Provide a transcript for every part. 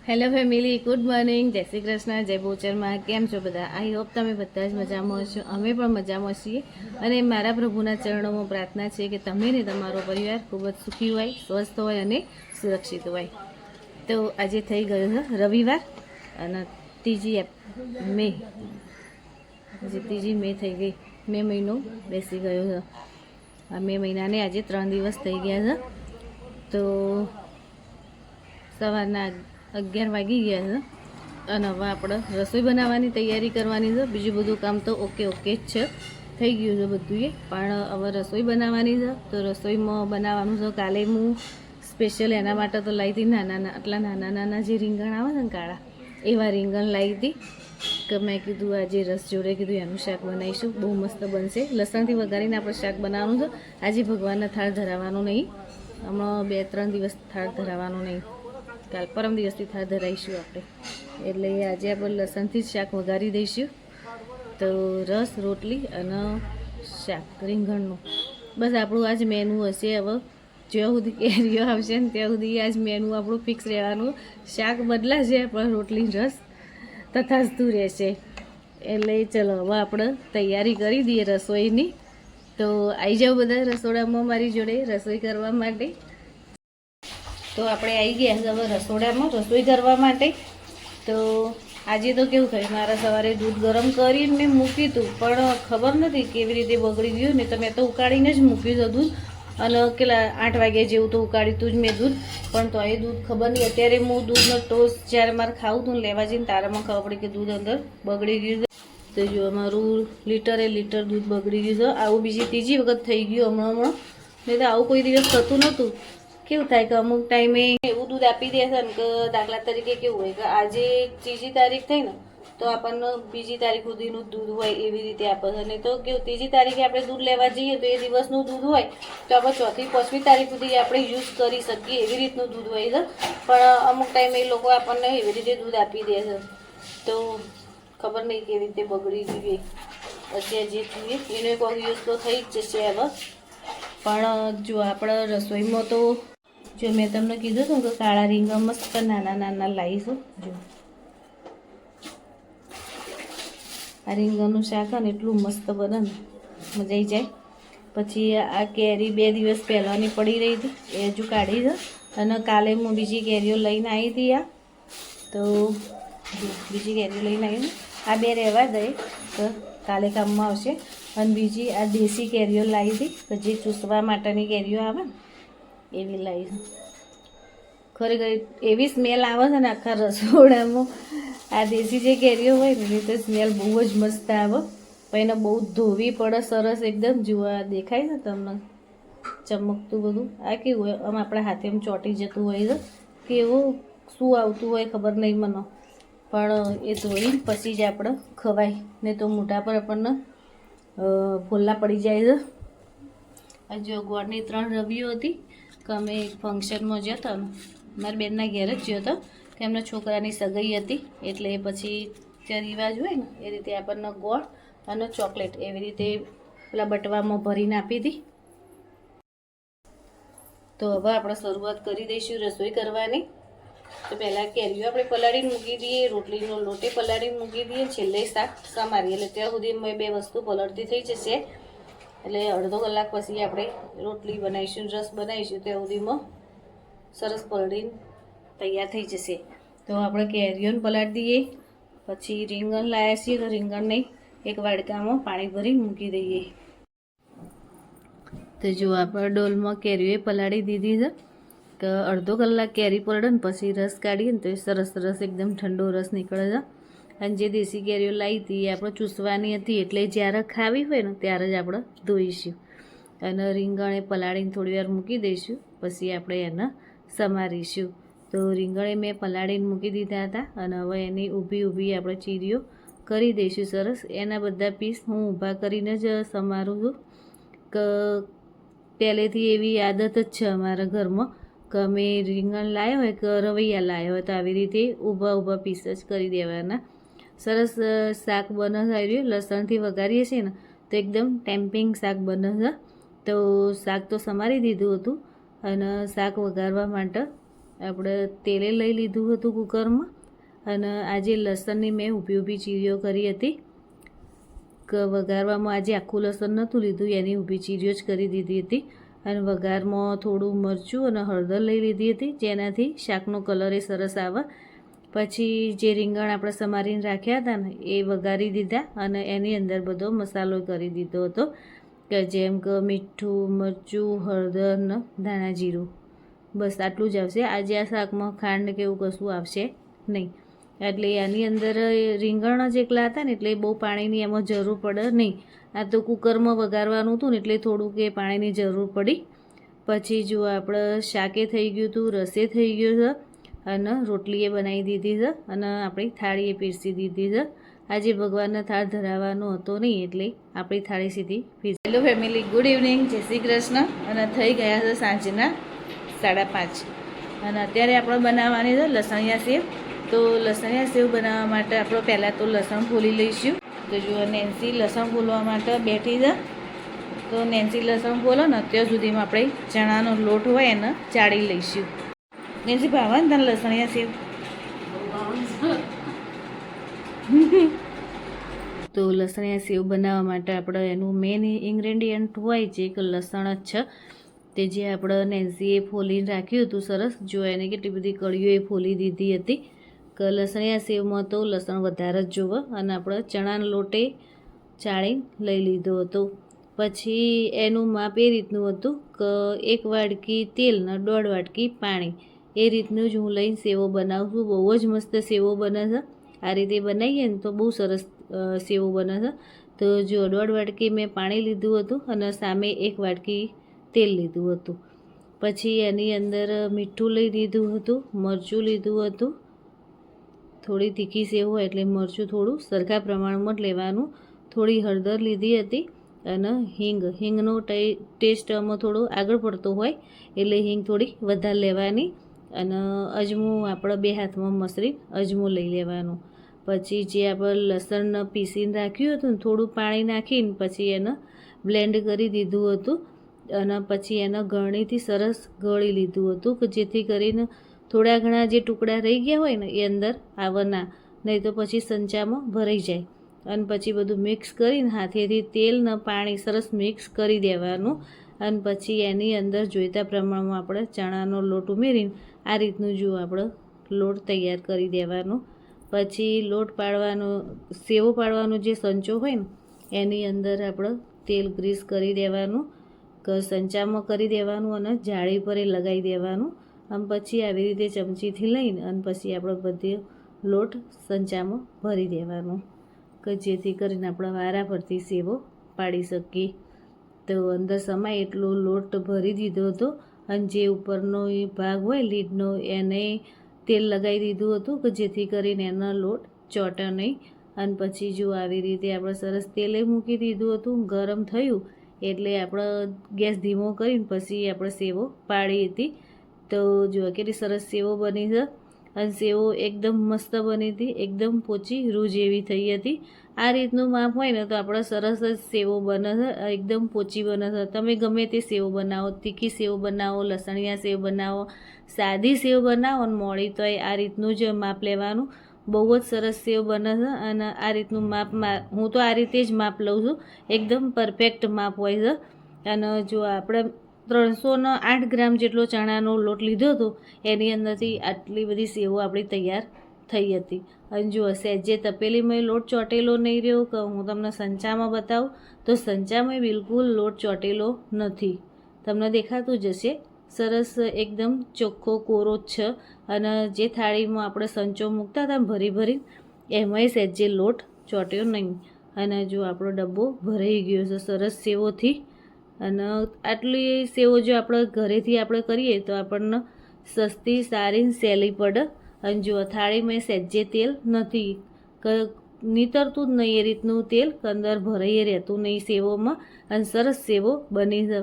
Hello family, good morning, જય શ્રી કૃષ્ણ, જય બોચરમાં. કેમ છો બધા? આઈ હોપ તમે બધા જ મજામાં હશો. અમે પણ મજામાં છીએ અને મારા પ્રભુના ચરણોમાં પ્રાર્થના છે કે તમે ને તમારો પરિવાર ખૂબ જ સુખી હોય, સ્વસ્થ હોય અને સુરક્ષિત હોય. તો આજે થઈ ગયો છે રવિવાર અને મે ત્રીજી મે થઈ ગઈ. મે મહિનો બેસી ગયો છે. આ મે મહિનાને આજે 3 દિવસ થઈ ગયા છે. તો સવારના 11 વાગી ગયા છે અને હવે આપણે રસોઈ બનાવવાની તૈયારી કરવાની છે. બીજું બધું કામ તો ઓકે જ છે, થઈ ગયું છે બધું પણ હવે રસોઈ બનાવવાની છે. તો રસોઈમાં બનાવવાનું છે. કાલે હું સ્પેશિયલ એના માટે તો લાવી હતી આટલા નાના જે રીંગણ આવે છે ને કાળા, એવા રીંગણ લાવી હતી કે મેં કીધું આજે રસ જોડે કીધું એનું શાક બનાવીશું, બહુ મસ્ત બનશે. લસણથી વઘારીને આપણે શાક બનાવવાનું છે. આજે ભગવાનના થાળ ધરાવવાનું નહીં, હમણાં 2-3 દિવસ થાળ ધરાવવાનું નહીં, કાલ પરમ દિવસથી થાળ ધરાવીશું આપણે. એટલે આજે આપણે લસણથી જ શાક વઘારી દઈશું. તો રસ, રોટલી અને શાક રીંગણનું બસ આપણું આજ મેનુ હશે. હવે જ્યાં સુધી કેરીઓ આવશે ને ત્યાં સુધી આજ મેનુ આપણું ફિક્સ રહેવાનું. શાક બદલાશે પણ રોટલી રસ તથાસ્તું રહેશે. એટલે ચલો હવે આપણે તૈયારી કરી દઈએ રસોઈની. તો આવી જાઓ બધા રસોડામાં મારી જોડે રસોઈ કરવા માટે. તો આપણે આવી ગયા હવે રસોડામાં રસોઈ કરવા માટે. તો આજે તો કેવું થયું, મારા સવારે દૂધ ગરમ કરીને મેં મૂક્યું હતું પણ ખબર નથી કેવી રીતે બગડી ગયું ને. તો મેં તો ઉકાળીને જ મૂક્યું હતું દૂધ અને કેટલા 8 વાગ્યા જેવું તો ઉકાળ્યું હતું જ મેં દૂધ. પણ તો એ દૂધ ખબર નહીં, અત્યારે હું દૂધનો ટોસ જ્યારે મારે ખાવું હતું લેવા જઈને તારામાં ખબર પડી કે દૂધ અંદર બગડી ગયું છે. તો જો અમારું લીટર દૂધ બગડી ગયું છે. આવું ત્રીજી વખત થઈ ગયું હમણાં. નહીં તો આવું કોઈ દિવસ થતું નહોતું. કેવું થાય કે અમુક ટાઈમે એવું દૂધ આપી દે છે ને કે દાખલા તરીકે કેવું હોય કે આજે 3જી તારીખ થઈ ને તો આપણને 2જી તારીખ સુધીનું દૂધ હોય એવી રીતે આપે છે. નહીં તો કેવું 3જી તારીખે આપણે દૂધ લેવા જઈએ તો એ દિવસનું દૂધ હોય તો આપણે 4થી 5મી તારીખ સુધી આપણે યુઝ કરી શકીએ એવી રીતનું દૂધ હોય છે. પણ અમુક ટાઈમે એ લોકો આપણને એવી રીતે દૂધ આપી દે છે. તો ખબર નહીં કેવી રીતે બગડી ગયું. અત્યારે જે જોઈએ એનો એક યુઝ તો થઈ જ જશે હવે. પણ જો આપણે રસોઈમાં તો જો મેં તમને કીધું હતું કે કાળા રીંગણ મસ્ત નાના લાવીશું. જો આ રીંગણનું શાક ને એટલું મસ્ત બને ને મજા આવી જાય. પછી આ કેરી 2 દિવસ પહેલાંની પડી રહી હતી એ હજુ કાઢી છે અને કાલે હું બીજી કેરીઓ લઈને આવી હતી. તો બીજી કેરીઓ લઈને આવી, આ 2 રહેવા દઈએ તો કાલે કામમાં આવશે. અને બીજી આ દેશી કેરીઓ લાવી હતી કે જે ચૂસવા માટેની કેરીઓ આવે ને એવી લાવી છે. ખરેખર એવી સ્મેલ આવે છે ને આખા રસોડામાં. આ દેશી જે કેરીઓ હોય ને એની તો સ્મેલ બહુ જ મસ્ત આવે. પણ એને બહુ ધોવી પડે સરસ એકદમ. જોવા દેખાય છે તમને ચમકતું બધું. આ કેવું હોય આમ આપણા હાથે એમ ચોંટી જતું હોય છે કે એવું શું આવતું હોય ખબર નહીં મને. પણ એ ધોઈને પછી જ આપણે ખવાય, નહીં તો મોઢા પર આપણને ફોલ્લા પડી જાય છે. આ જો ગોળની 3 રવીઓ હતી કે અમે એક ફંક્શનમાં ગયા હતા, મારી બેનના ઘેર જ ગયો હતો કે એમના છોકરાની સગાઈ હતી. એટલે પછી ત્યાં રિવાજ હોય ને એ રીતે આપણને ગોળ અને ચોકલેટ એવી રીતે પેલા બટવામાં ભરીને આપી હતી. તો હવે આપણે શરૂઆત કરી દઈશું રસોઈ કરવાની. તો પહેલાં કેરીઓ આપણે પલાળીને મૂકી દઈએ, રોટલીનો લોટે પલાળીને મૂકી દઈએ, છેલ્લે શાક સમારીએ. એટલે ત્યાં સુધી મેં 2 વસ્તુ પલળતી થઈ જશે. એટલે અડધો કલાક પછી આપણે રોટલી બનાવીશું, રસ બનાવીશું, ત્યાં સુધીમાં સરસ પલળીને તૈયાર થઈ જશે. તો આપણે કેરીઓને પલાળી દઈએ. પછી રીંગણ લાવ્યા છીએ તો રીંગણને એક વાડકામાં પાણી ભરીને મૂકી દઈએ. તો જો આપણે ડોલમાં કેરીઓ પલાળી દીધી છે કે અડધો કલાક કેરી પલળે ને પછી રસ કાઢીએ ને તો એ સરસ એકદમ ઠંડો રસ નીકળે છે. અને જે દેશી કેરીઓ લાવી હતી એ આપણે ચૂસવાની હતી એટલે જ્યારે ખાવી હોય ને ત્યારે જ આપણે ધોઈશું. અને રીંગણે પલાળીને થોડી વાર મૂકી દઈશું, પછી આપણે એને સમારીશું. તો રીંગણે મેં પલાળીને મૂકી દીધા હતા અને હવે એની ઊભી આપણે ચીરીઓ કરી દઈશું સરસ. એના બધા પીસ હું ઊભા કરીને જ સમારું છું કે પહેલેથી એવી આદત જ છે અમારા ઘરમાં કે અમે રીંગણ લાવ્યા હોય કે રવૈયા લાવ્યા હોય તો આવી રીતે ઊભા પીસ જ કરી દેવાના. સરસ શાક બને છે. લસણથી વઘારીએ છીએ ને તો એકદમ ટેમ્પિંગ શાક બને છે. તો શાક તો સમારી દીધું હતું અને શાક વઘારવા માટે આપણે તેલે લઈ લીધું હતું કુકરમાં, અને આજે લસણની મેં ઊભી ઊભી ચીરીઓ કરી હતી. વઘારવામાં આજે આખું લસણ નહોતું લીધું, એની ઊભી ચીરીઓ જ કરી દીધી હતી. અને વઘારમાં થોડું મરચું અને હળદર લઈ લીધી હતી, જેનાથી શાકનો કલર એ સરસ આવે. પછી જે રીંગણ આપણે સમારીને રાખ્યા હતા ને એ વઘારી દીધા, અને એની અંદર બધો મસાલો કરી દીધો હતો, કે જેમ કે મીઠું, મરચું, હળદર ને ધાણા જીરું. બસ આટલું જ આવશે. આજે આ શાકમાં ખાંડ કે એવું કશું આવશે નહીં. એટલે આની અંદર રીંગણ જ એકલા હતા ને એટલે બહુ પાણીની એમાં જરૂર પડે નહીં. આ તો કુકરમાં વઘારવાનું હતું ને એટલે થોડુંક એ પાણીની જરૂર પડી. પછી જો આપણે શાકે થઈ ગયું હતું, રસે થઈ ગયું છે, અને રોટલીએ બનાવી દીધી છે, અને આપણી થાળીએ પીરસી દીધી છે. આજે ભગવાનને થાળ ધરાવવાનો હતો નહીં એટલે આપણી થાળી સીધી પીરસી. હેલો ફેમિલી, ગુડ ઇવનિંગ, જય શ્રી કૃષ્ણ. અને થઈ ગયા છે સાંજના 5:30, અને અત્યારે આપણે બનાવવાની છે લસણિયા સેવ. તો લસણિયા સેવ બનાવવા માટે આપણે પહેલાં તો લસણ ફોલી લઈશું. તો જો નેન્સી લસણ ફોલવા માટે બેઠી છે. તો નેન્સી લસણ ફોલો ને ત્યાં સુધીમાં આપણે ચણાનો લોટ હોય એને ચાળી લઈશું. નેન્સી ભાવે ને તને લસણિયા સેવ? તો લસણિયા સેવ બનાવવા માટે આપણે એનું મેઇન ઇન્ગ્રેડિયન્ટ હોય છે કે લસણ જ છે. તે જે આપણે નેન્સીએ ફોલીને રાખ્યું હતું સરસ, જો એને કેટલી બધી કળીઓ એ ફોલી દીધી હતી. કે લસણિયા સેવમાં તો લસણ વધારે જ જોવે. અને આપણે ચણાનો લોટે ચાળીને લઈ લીધો હતો. પછી એનું માપ એ રીતનું હતું કે 1 વાટકી તેલ ને 1.5 વાટકી પાણી, એ રીતનું જ હું લઈને સેવો બનાવું છું. બહુ જ મસ્ત સેવો બને છે. આ રીતે બનાવીએ ને તો બહુ સરસ સેવો બને છે. તો જો 1.5 વાટકી મેં પાણી લીધું હતું, અને સામે 1 વાટકી તેલ લીધું હતું. પછી એની અંદર મીઠું લઈ લીધું હતું, મરચું લીધું હતું. થોડી તીખી સેવ હોય એટલે મરચું થોડું સરખા પ્રમાણમાં જ લેવાનું. થોડી હળદર લીધી હતી, અને હિંગનો ટેસ્ટ આમાં થોડો આગળ પડતો હોય એટલે હિંગ થોડી વધારે લેવાની. અને અજમું આપણે 2 હાથમાં મસળી અજમો લઈ લેવાનું. પછી જે આપણે લસણ પીસીને રાખ્યું હતું ને થોડું પાણી નાખીને પછી એને બ્લેન્ડ કરી દીધું હતું. અને પછી એને ગળણીથી સરસ ગળી લીધું હતું, કે જેથી કરીને થોડા ઘણા જે ટુકડા રહી ગયા હોય ને એ અંદર આવે ના, નહીં તો પછી સંચામાં ભરાઈ જાય. અને પછી બધું મિક્સ કરીને હાથેથી તેલ ને પાણી સરસ મિક્સ કરી દેવાનું. અને પછી એની અંદર જોઈતા પ્રમાણમાં આપણે ચણાનો લોટ ઉમેરીને આ રીતનું જો આપણે લોટ તૈયાર કરી દેવાનો. પછી લોટ પાડવાનો, સેવો પાડવાનો જે સંચો હોય ને એની અંદર આપણે તેલ ગ્રીસ કરી દેવાનું, કે સંચામાં કરી દેવાનું, અને જાળી પર એ લગાવી દેવાનું. આમ પછી આવી રીતે ચમચીથી લઈને અને પછી આપણે બધે લોટ સંચામાં ભરી દેવાનો, કે જેથી કરીને આપણે વારાફરતી સેવો પાડી શકીએ. તો અંદર સમાય એટલો લોટ ભરી દીધો હતો. અને જે ઉપરનો એ ભાગ હોય લીડનો એને તેલ લગાવી દીધું હતું, કે જેથી કરીને એનો લોટ ચોટે નહીં. અને પછી જો આવી રીતે આપણે સરસ તેલે મૂકી દીધું હતું. ગરમ થયું એટલે આપણે ગેસ ધીમો કરીને પછી આપણે સેવો પાડી હતી. તો જો કેટલી સરસ સેવો બની છે. અને સેવો એકદમ મસ્ત બની હતી, એકદમ પોચી રૂ જેવી થઈ હતી. આ રીતનું માપ હોય ને તો આપણે સરસ જ સેવો બને છે, એકદમ પોચી બને છે. તમે ગમે તે સેવો બનાવો, તીખી સેવ બનાવો, લસણિયા સેવ બનાવો, સાદી સેવ બનાવો ને મોળી, તો આ રીતનું જ માપ લેવાનું. બહુ જ સરસ સેવ બને છે. અને આ રીતનું માપ હું તો આ રીતે જ માપ લઉં છું, એકદમ પરફેક્ટ માપ હોય છે. અને જો આપણે 308 ગ્રામ જેટલો ચણાનો લોટ લીધો હતો, એની અંદરથી આટલી બધી સેવો આપણી તૈયાર થઈ હતી. અને જો સહેજે તપેલીમાં લોટ ચોટેલો નહીં રહ્યો, કે હું તમને સંચામાં બતાવું તો સંચામાં બિલકુલ લોટ ચોટેલો નથી. તમને દેખાતું જ હશે. સરસ એકદમ ચોખ્ખો કોરો જ છે. અને જે થાળીમાં આપણે સંચો મૂકતા હતા ભરી ભરી, એમાંય સહેજે લોટ ચોટ્યો નહીં. અને જો આપણો ડબ્બો ભરાઈ ગયો છે સરસ સેવોથી. અને આટલી સેવો જો આપણે ઘરેથી આપણે કરીએ તો આપણને સસ્તી, સારી, સહેલી પડે. અને જો થાળીમાં સહેજે તેલ નથી, નીતરતું જ નહીં એ રીતનું તેલ, અંદર ભરાઈ રહેતું નહીં સેવોમાં. અને સરસ સેવો બની છે,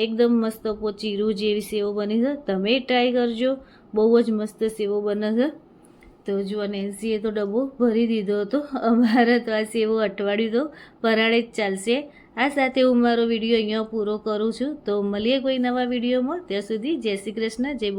એકદમ મસ્ત પોચી રૂ જેવી સેવો બની છે. તમે ટ્રાય કરજો, બહુ જ મસ્ત સેવો બને છે. તો જો નેન્સીએ તો ડબ્બો ભરી દીધો હતો. અમારે તો આ સેવો અઠવાડિયું તો ફરાળે જ ચાલશે. આ સાથે હું મારો વિડીયો અહીંયા પૂરો કરું છું. તો મળીએ કોઈ નવા વિડીયોમાં. ત્યાં સુધી જય શ્રી કૃષ્ણ, જય